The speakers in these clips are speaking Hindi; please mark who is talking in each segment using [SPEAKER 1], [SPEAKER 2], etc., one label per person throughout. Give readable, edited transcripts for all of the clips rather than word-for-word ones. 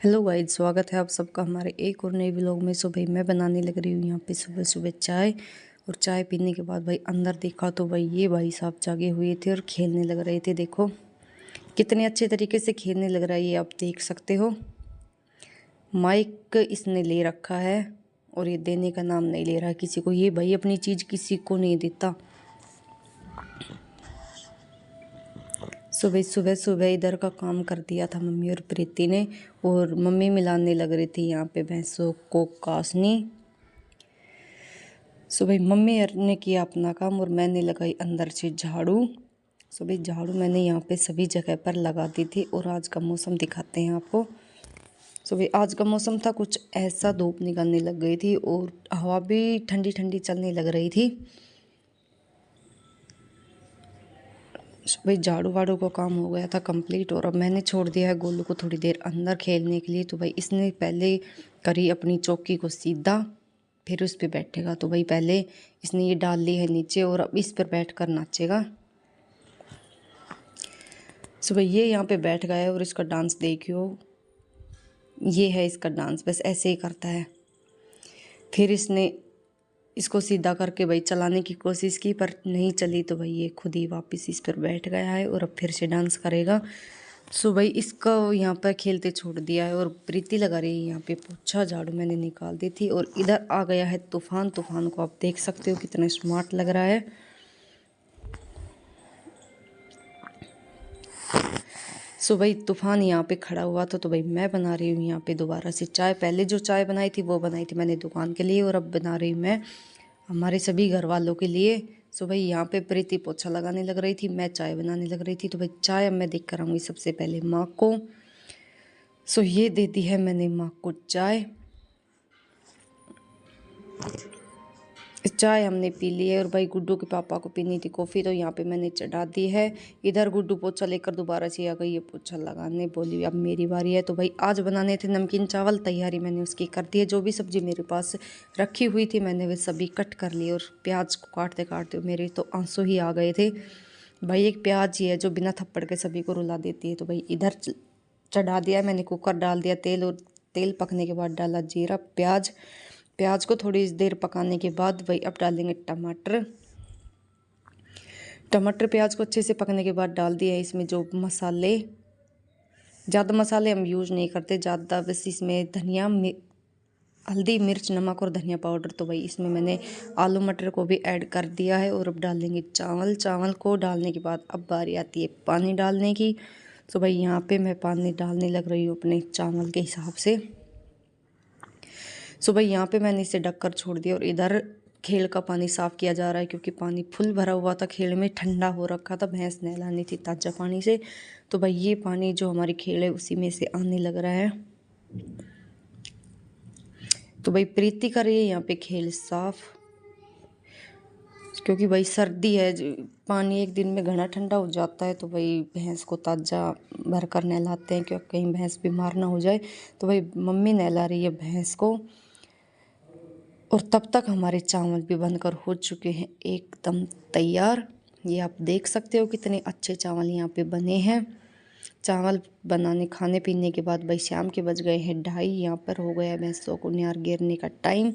[SPEAKER 1] हेलो गाइस, स्वागत है आप सबका हमारे एक और नए व्लॉग में। सो भाई मैं बनाने लग रही हूँ यहाँ पे सुबह सुबह चाय। और चाय पीने के बाद भाई अंदर देखा तो भाई ये भाई साहब जागे हुए थे और खेलने लग रहे थे। देखो कितने अच्छे तरीके से खेलने लग रहा है, ये आप देख सकते हो। माइक इसने ले रखा है और ये देने का नाम नहीं ले रहा है किसी को। ये भाई अपनी चीज़ किसी को नहीं देता। सुबह सुबह सुबह इधर का काम कर दिया था मम्मी और प्रीति ने। और मम्मी मिलाने लग रही थी यहाँ पे भैंसों को कासनी। सुबह मम्मी ने किया अपना काम और मैंने लगाई अंदर से झाड़ू। सुबह झाड़ू मैंने यहाँ पे सभी जगह पर लगा दी थी। और आज का मौसम दिखाते हैं आपको। सुबह आज का मौसम था कुछ ऐसा, धूप निकलने लग गई थी और हवा भी ठंडी ठंडी चलने लग रही थी। भाई झाड़ू वाड़ू का काम हो गया था कंप्लीट। और अब मैंने छोड़ दिया है गोलू को थोड़ी देर अंदर खेलने के लिए। तो भाई इसने पहले करी अपनी चौकी को सीधा, फिर उस पर बैठेगा। तो भाई पहले इसने ये डाल ली है नीचे और अब इस पर बैठ कर नाचेगा। सो भाई ये यहाँ पे बैठ गया है और इसका डांस देखियो, ये है इसका डांस। बस ऐसे ही करता है। फिर इसने इसको सीधा करके भाई चलाने की कोशिश की पर नहीं चली। तो भाई ये खुद ही वापस इस पर बैठ गया है और अब फिर से डांस करेगा। सो भाई इसका यहाँ पर खेलते छोड़ दिया है और प्रीति लगा रही है यहाँ पे पोछा। झाड़ू मैंने निकाल दी थी और इधर आ गया है तूफान। तूफान को आप देख सकते हो कितना स्मार्ट लग रहा है। सो भाई तूफान यहाँ पे खड़ा हुआ था। तो भाई मैं बना रही हूँ यहाँ पे दोबारा से चाय। पहले जो चाय बनाई थी वो बनाई थी मैंने दुकान के लिए और अब बना रही हूँ मैं हमारे सभी घर वालों के लिए। सो भाई यहाँ पे प्रीति पोछा लगाने लग रही थी, मैं चाय बनाने लग रही थी। तो भाई चाय अब मैं देख कर आऊँगी सबसे पहले माँ को। सो ये दे दी है मैंने माँ को चाय। चाय हमने पी ली है और भाई गुड्डू के पापा को पीनी थी कॉफ़ी, तो यहाँ पे मैंने चढ़ा दी है। इधर गुड्डू पोछा लेकर दोबारा से आ गई है पोछा लगाने। बोली अब मेरी बारी है। तो भाई आज बनाने थे नमकीन चावल, तैयारी मैंने उसकी कर दी है। जो भी सब्ज़ी मेरे पास रखी हुई थी मैंने वे सभी कट कर ली। और प्याज को काटते काटते मेरे तो आंसू ही आ गए थे। भाई एक प्याज ही है जो बिना थप्पड़ के सभी को रुला देती है। तो भाई इधर चढ़ा दिया मैंने, कुकर डाल दिया तेल। और तेल पकने के बाद डाला जीरा प्याज। प्याज को थोड़ी देर पकाने के बाद वही अब डालेंगे टमाटर। टमाटर प्याज को अच्छे से पकने के बाद डाल दिया इसमें जो मसाले। ज़्यादा मसाले हम यूज नहीं करते ज़्यादा, बस इसमें धनिया हल्दी मिर्च नमक और धनिया पाउडर। तो भाई इसमें मैंने आलू मटर को भी ऐड कर दिया है। और अब डालेंगे चावल। चावल को डालने के बाद अब बारी आती है पानी डालने की। तो भाई यहाँ पे मैं पानी डालने लग रही हूँ अपने चावल के हिसाब से। सो भाई यहाँ पे मैंने इसे ढककर छोड़ दिया और इधर खेल का पानी साफ़ किया जा रहा है क्योंकि पानी फुल भरा हुआ था खेल में, ठंडा हो रखा था। भैंस नहलानी थी ताज़ा पानी से। तो भाई ये पानी जो हमारी खेल है उसी में से आने लग रहा है। तो भाई प्रीति कर रही है यहाँ पे खेल साफ, क्योंकि भाई सर्दी है। पानी एक दिन में घना ठंडा हो जाता है। तो भाई भैंस को ताज़ा भर कर नहलाते हैं क्योंकि कहीं भैंस बीमार ना हो जाए। तो भाई मम्मी नहला रही है भैंस को। और तब तक हमारे चावल भी बनकर हो चुके हैं एकदम तैयार। ये आप देख सकते हो कितने अच्छे चावल यहाँ पे बने हैं। चावल बनाने खाने पीने के बाद भाई शाम के बज गए हैं 2:30। यहाँ पर हो गया भैंसों को न्यार गिरने का टाइम।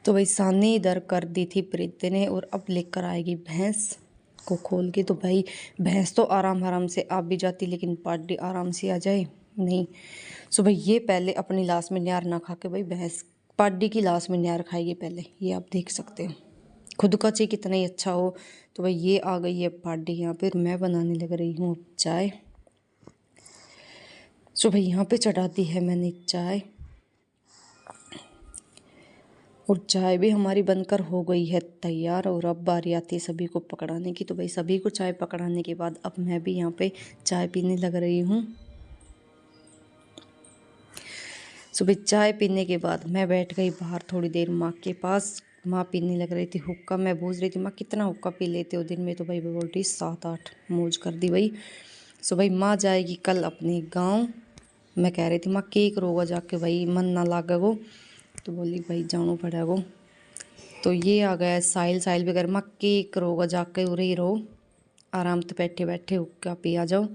[SPEAKER 1] तो भाई सानी इधर कर दी थी प्रीति ने और अब लेकर आएगी भैंस को खोल के। तो भाई भैंस तो आराम आराम से आ भी जाती, लेकिन पार्टी आराम से आ जाए नहीं। सो भाई ये पहले अपनी लाश में न्यार ना खा के भाई भैंस पार्टी की लाश में न्यार खाएगी पहले। ये आप देख सकते हो, खुद का चाहिए कितना ही अच्छा हो। तो भाई ये आ गई है पार्टी यहाँ पे। मैं बनाने लग रही हूँ अब चाय। सो भाई यहाँ पे चढ़ा दी है मैंने चाय और चाय भी हमारी बनकर हो गई है तैयार। और अब बारी आती है सभी को पकड़ाने की। तो भाई सभी को चाय पकड़ाने के बाद अब मैं भी यहाँ पे चाय पीने लग रही हूँ। सुबह चाय पीने के बाद मैं बैठ गई बाहर थोड़ी देर माँ के पास। माँ पीने लग रही थी हुक्का। मैं पूछ रही थी माँ कितना हुक्का पी लेते हो दिन में? तो भाई बोलती 7-8 मौज कर दी भाई। सो भाई माँ जाएगी कल अपने गाँव। मैं कह रही थी माँ के करोगा जाके भाई, मन ना लागेगो। तो बोली भाई जानो पड़ेगो। तो ये आ गया साहिल। साहिल भी कर माँ के करोगा जाके उरे ही रहो, आराम से बैठे बैठे हुक्का पी आ जाओ।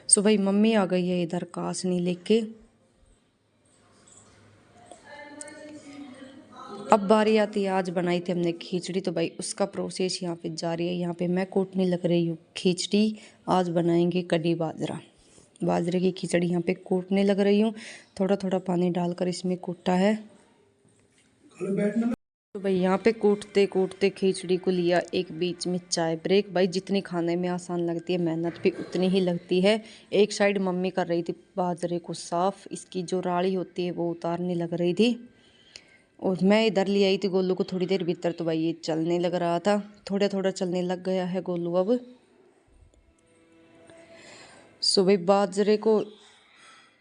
[SPEAKER 1] सो भाई मम्मी आ गई है इधर कासनी लेके। अब बारी आती है, आज बनाई थी हमने खिचड़ी, तो भाई उसका प्रोसेस यहाँ पे जारी है। यहाँ पे मैं कूटने लग रही हूँ खिचड़ी। आज बनाएंगे कड़ी बाजरा, बाजरे की खिचड़ी यहाँ पे कूटने लग रही हूँ। थोड़ा थोड़ा पानी डालकर इसमें कूटा है। तो भाई यहाँ पे कूटते कूटते खिचड़ी को लिया एक बीच में चाय ब्रेक। भाई जितनी खाने में आसान लगती है मेहनत भी उतनी ही लगती है। एक साइड मम्मी कर रही थी बाजरे को साफ, इसकी जो राड़ी होती है वो उतारने लग रही थी, और मैं इधर ले आई थी गोलू को थोड़ी देर भीतर। तो भाई ये चलने लग रहा था, थोड़ा थोड़ा चलने लग गया है गोलू अब। सुबह बाजरे को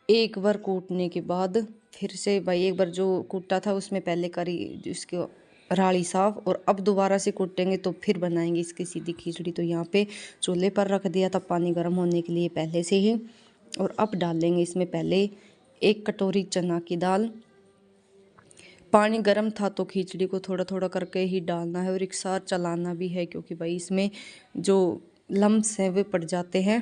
[SPEAKER 1] एक बार कूटने के बाद फिर से भाई एक बार जो कूटा था उसमें पहले करी इसकी राड़ी साफ, और अब दोबारा से कूटेंगे तो फिर बनाएंगे इसकी सीधी खिचड़ी। तो यहाँ पे चूल्हे पर रख दिया था पानी गर्म होने के लिए पहले से ही, और अब डालेंगे इसमें पहले 1 कटोरी चना की दाल। पानी गर्म था तो खिचड़ी को थोड़ा थोड़ा करके ही डालना है और एक साथ चलाना भी है, क्योंकि भाई इसमें जो लम्स हैं वे पड़ जाते हैं।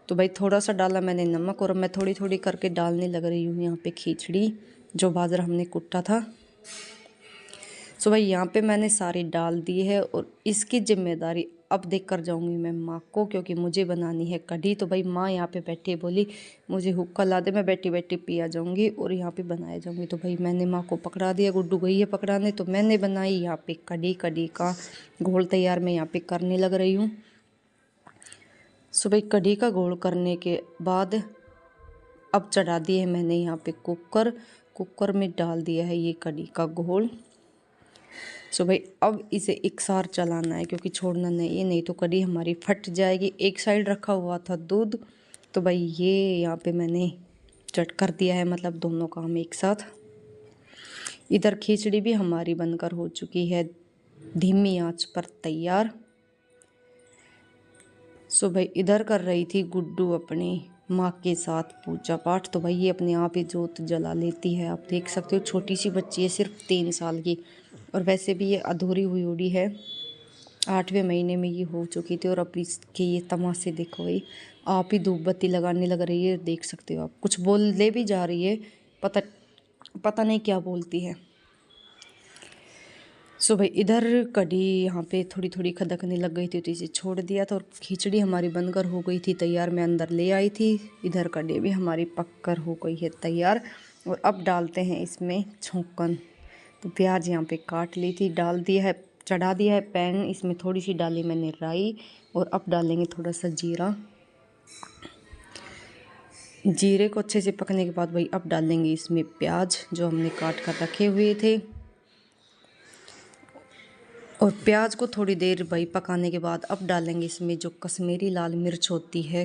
[SPEAKER 1] तो भाई थोड़ा सा डाला मैंने नमक, और मैं थोड़ी थोड़ी करके डालने लग रही हूँ यहाँ पे खिचड़ी जो बाजरा हमने कूटा था। सो भाई यहाँ पे मैंने सारी डाल दी है, और इसकी जिम्मेदारी अब देख कर जाऊँगी मैं माँ को, क्योंकि मुझे बनानी है कढ़ी। तो भाई माँ यहाँ पे बैठी बोली मुझे हुक्का ला दे, मैं बैठी बैठी पिया जाऊँगी और यहाँ पे बनाया जाऊँगी। तो भाई मैंने माँ को पकड़ा दिया, गुड्डू गई है पकड़ाने, तो मैंने बनाई यहाँ पे कढ़ी। कढ़ी का घोल तैयार मैं यहाँ पे करने लग रही हूँ। सो भाई कढ़ी का घोल करने के बाद अब चढ़ा दिए है मैंने यहाँ पे कुकर। कुकर में डाल दिया है ये कढ़ी का घोल। सो भाई अब इसे एक साथ चलाना है, क्योंकि छोड़ना नहीं है, नहीं तो कढ़ी हमारी फट जाएगी। एक साइड रखा हुआ था दूध, तो भाई ये यहाँ पे मैंने चट कर दिया है, मतलब दोनों काम एक साथ। इधर खिचड़ी भी हमारी बनकर हो चुकी है धीमी आंच पर तैयार। सो भाई इधर कर रही थी गुड्डू अपनी माँ के साथ पूजा पाठ। तो भाई ये अपने आप ही जोत जला लेती है, आप देख सकते हो। छोटी सी बच्ची है, सिर्फ 3 साल की, और वैसे भी ये अधूरी हुई उड़ी है। 8वें महीने में ये हो चुकी थी, और अब इसके ये तमाशे देखो भाई, आप ही धूप बत्ती लगाने लग रही है, देख सकते हो आप। कुछ बोल ले भी जा रही है, पता नहीं क्या बोलती है। सो भाई इधर कढ़ी यहाँ पे थोड़ी थोड़ी खदकने लग गई थी, तो इसे छोड़ दिया था, और खिचड़ी हमारी बनकर हो गई थी तैयार, मैं अंदर ले आई थी। इधर कढ़ी भी हमारी पककर हो गई है तैयार, और अब डालते हैं इसमें छौंकन। तो प्याज यहाँ पे काट ली थी, डाल दिया है, चढ़ा दिया है पैन। इसमें थोड़ी सी डाली मैंने राई, और अब डालेंगे थोड़ा सा जीरा। जीरे को अच्छे से पकने के बाद भाई अब डालेंगे इसमें प्याज जो हमने काट कर रखे हुए थे, और प्याज को थोड़ी देर भाई पकाने के बाद अब डालेंगे इसमें जो कश्मीरी लाल मिर्च होती है,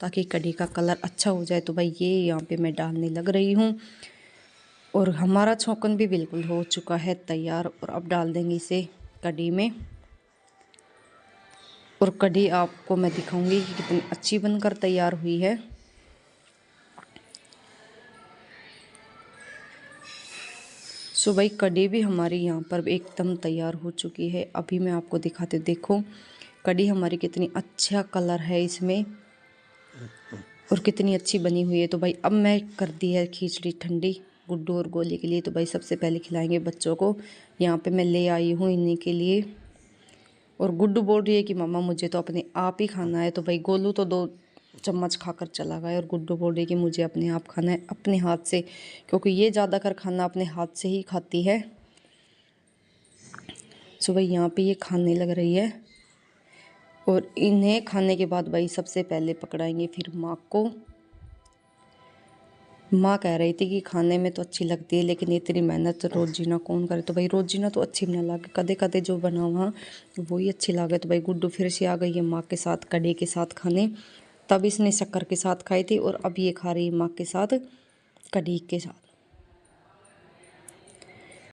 [SPEAKER 1] ताकि कढ़ी का कलर अच्छा हो जाए। तो भाई ये यहाँ पे मैं डालने लग रही हूँ, और हमारा छौंकन भी बिल्कुल हो चुका है तैयार। और अब डाल देंगे इसे कढ़ी में, और कढ़ी आपको मैं दिखाऊंगी कि कितनी अच्छी बनकर तैयार हुई है। सो भाई कढ़ी भी हमारी यहाँ पर एकदम तैयार हो चुकी है। अभी मैं आपको दिखाते, देखो कढ़ी हमारी कितनी अच्छा कलर है इसमें, और कितनी अच्छी बनी हुई है। तो भाई अब मैं कर दी है खिचड़ी ठंडी गुड्डू और गोली के लिए। तो भाई सबसे पहले खिलाएंगे बच्चों को, यहाँ पे मैं ले आई हूँ इन्हीं के लिए। और गुड्डू बोल रही है कि मम्मा मुझे तो अपने आप ही खाना है। तो भाई गोलू तो 2 चम्मच खाकर चला गया, और गुड्डू बोल रही है कि मुझे अपने आप खाना है अपने हाथ से, क्योंकि ये ज़्यादा कर खाना अपने हाथ से ही खाती है। सो भाई यहाँ पे ये खाने लग रही है, और इन्हें खाने के बाद भाई सबसे पहले पकड़ाएंगे फिर माँ को। माँ कह रही थी कि खाने में तो अच्छी लगती है, लेकिन इतनी मेहनत रोजीना कौन करे। तो भाई रोजीना तो अच्छी ना लगे, कदे कदे जो बना हुआ वही अच्छी लगे। तो भाई गुड्डू फिर से आ गई है माँ के साथ कढ़ी के साथ खाने। तब इसने शक्कर के साथ खाई थी, और अब ये खा रही है माँ के साथ कढ़ी के साथ।